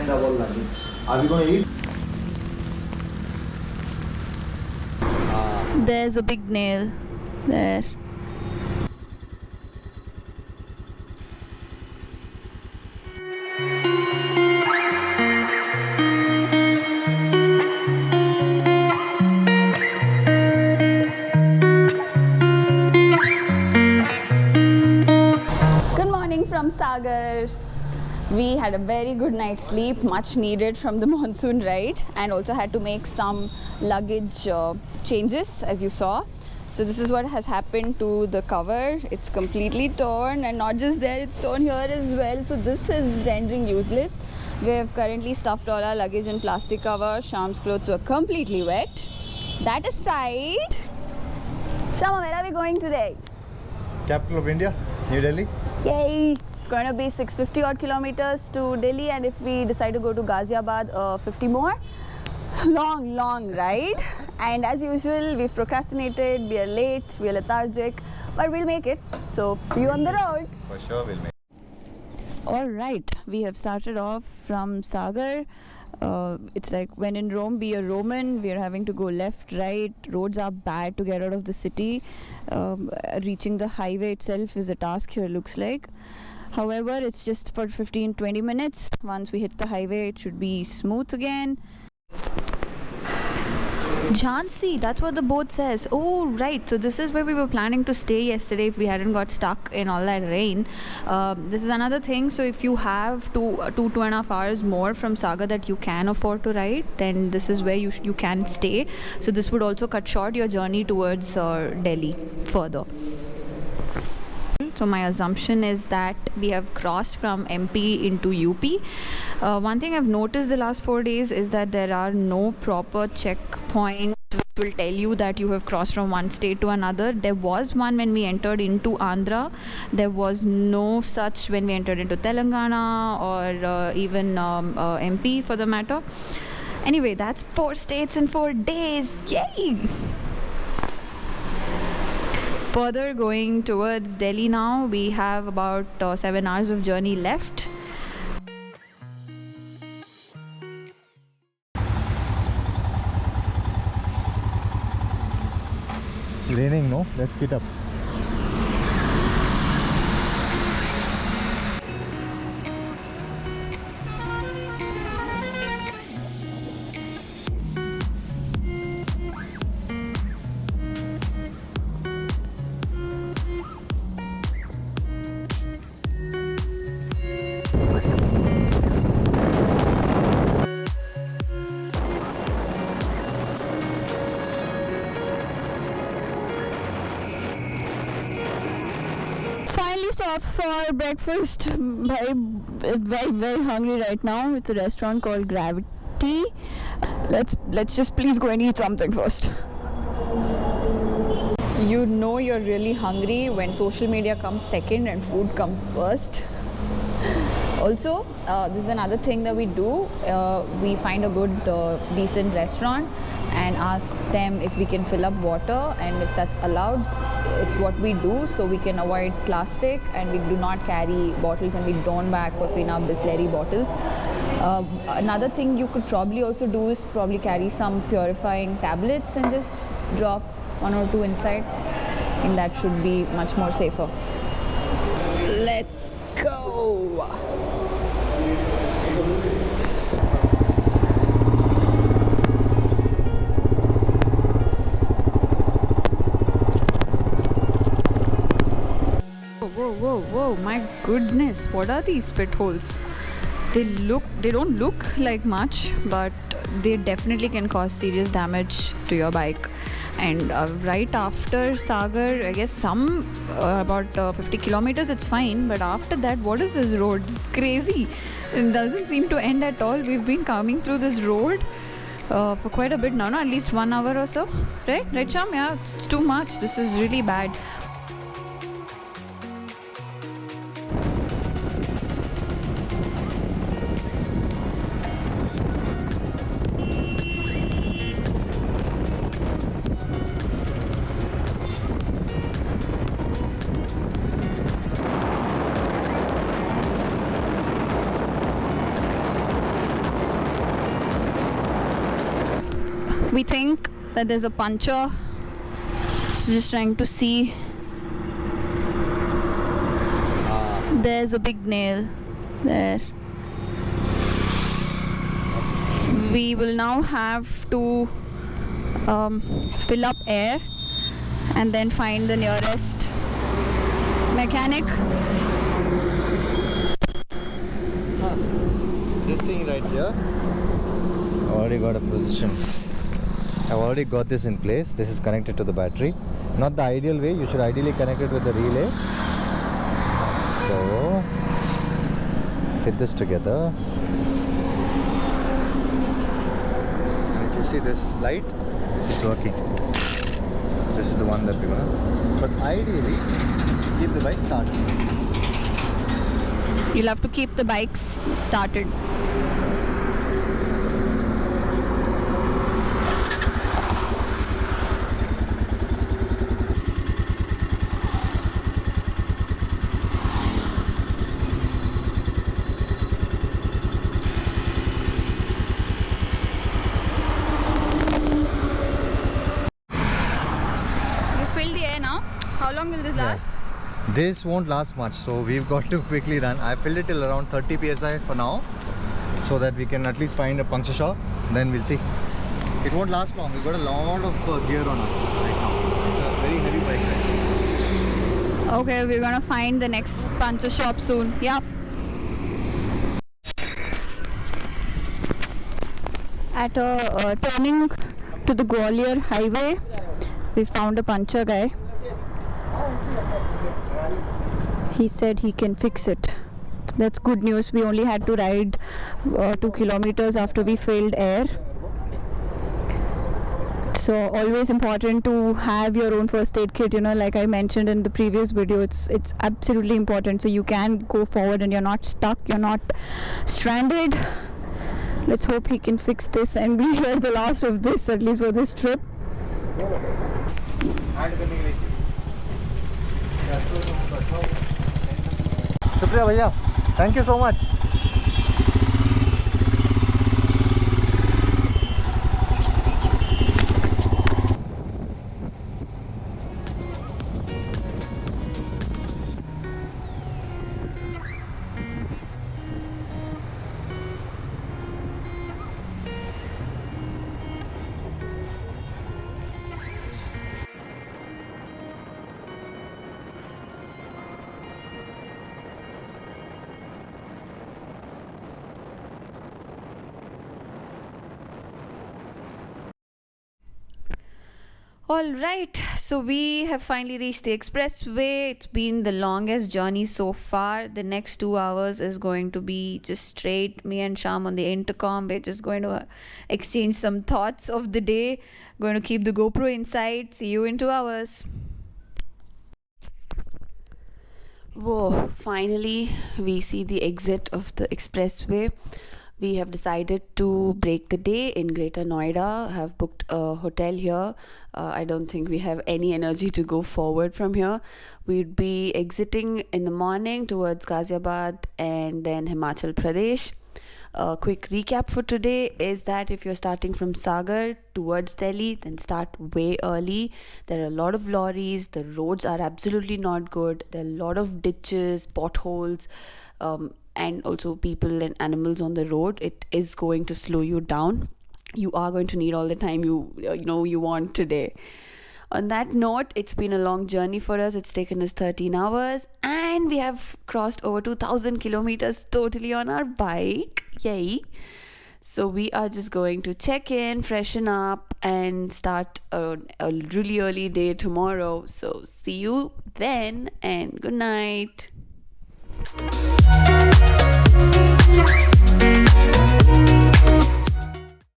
and double luggage. Are we going to eat? There's a big nail there. Good morning from Sagar. We had a very good night's sleep, much needed from the monsoon ride, and also had to make some luggage changes, as you saw. So this is what has happened to the cover. It's completely torn, and not just there, it's torn here as well. So this is rendering useless. We have currently stuffed all our luggage in plastic cover. Shyam's clothes were completely wet. That aside, Shyama, where are we going today? Capital of India, New Delhi. Yay! It's going to be 650 odd kilometers to Delhi, and if we decide to go to Ghaziabad, 50 more. Long ride, and as usual we've procrastinated, we are late, we are lethargic, but we'll make it. So see you on the road. For sure we'll make it. Alright, we have started off from Sagar. It's like when in Rome, be a Roman. We are having to go left, right. Roads are bad to get out of the city. Reaching the highway itself is a task here, looks like. However, it's just for 15-20 minutes. Once we hit the highway, it should be smooth again. Jhansi, that's what the boat says. Oh, right. So this is where we were planning to stay yesterday if we hadn't got stuck in all that rain. This is another thing. So if you have 2.5 hours more from Sagar that you can afford to ride, then this is where you can stay. So this would also cut short your journey towards Delhi further. So my assumption is that we have crossed from MP into UP. One thing I've noticed the last 4 days is that there are no proper checkpoints which will tell you that you have crossed from one state to another. There was one when we entered into Andhra. There was no such when we entered into Telangana or even MP for the matter. Anyway, that's 4 states in 4 days. Yay! Further going towards Delhi now, we have about 7 hours of journey left. It's raining, no? Let's get up. Finally stopped for breakfast. Very hungry right now. It's a restaurant called Gravity. Let's just please go and eat something first. You know you're really hungry when social media comes second and food comes first. Also, this is another thing that we do. We find a good, decent restaurant and ask them if we can fill up water, and if that's allowed, it's what we do, so we can avoid plastic, and we do not carry bottles, and we don't buy Aquafina Bisleri bottles. Another thing you could probably also do is probably carry some purifying tablets and just drop 1 or 2 inside, and that should be much more safer. Let's go! Whoa, my goodness, what are these pit holes? They don't look like much, but they definitely can cause serious damage to your bike. And right after Sagar, I guess about 50 kilometers it's fine, but after that, what is this road? It's crazy. It doesn't seem to end at all. We've been coming through this road for quite a bit now, no? At least 1 hour or so, right Shyam? Yeah, it's too much. This is really bad. We think that there's a puncture. So just trying to see. There's a big nail there. We will now have to fill up air and then find the nearest mechanic. This thing right here, I already got a position. I've already got this in place. This is connected to the battery. Not the ideal way. You should ideally connect it with the relay. So fit this together. And if you see this light, it's working. So this is the one that we're gonna. But ideally, keep the bike started. You'll have to keep the bikes started. How long will this last? This won't last much, so we've got to quickly run. I filled it till around 30 psi for now, so that we can at least find a puncture shop. Then we'll see. It won't last long. We've got a lot of gear on us right now. It's a very heavy bike, right? Okay, we're gonna find the next puncture shop soon. Yeah. At a turning to the Gwalior highway, we found a puncture guy. He said he can fix it. That's good news. We only had to ride 2 kilometers after we filled air. So always important to have your own first aid kit, you know, like I mentioned in the previous video. It's absolutely important, so you can go forward and you're not stuck, you're not stranded. Let's hope he can fix this and be here the last of this, at least for this trip. Shukriya bhaiya, thank you so much. Alright, so we have finally reached the expressway. It's been the longest journey so far. The next 2 hours is going to be just straight me and Sham on the intercom. We're just going to exchange some thoughts of the day. Going to keep the GoPro inside. See you in 2 hours. Whoa, finally we see the exit of the expressway. We have decided to break the day in Greater Noida. Have booked a hotel here. I don't think we have any energy to go forward from here. We'd be exiting in the morning towards Ghaziabad and then Himachal Pradesh. A quick recap for today is that if you're starting from Sagar towards Delhi, then start way early. There are a lot of lorries. The roads are absolutely not good. There are a lot of ditches, potholes, and also people and animals on the road. It is going to slow you down. You are going to need all the time you want today. On that note, it's been a long journey for us. It's taken us 13 hours and we have crossed over 2,000 kilometers totally on our bike. Yay. So we are just going to check in, freshen up and start a really early day tomorrow. So see you then and good night.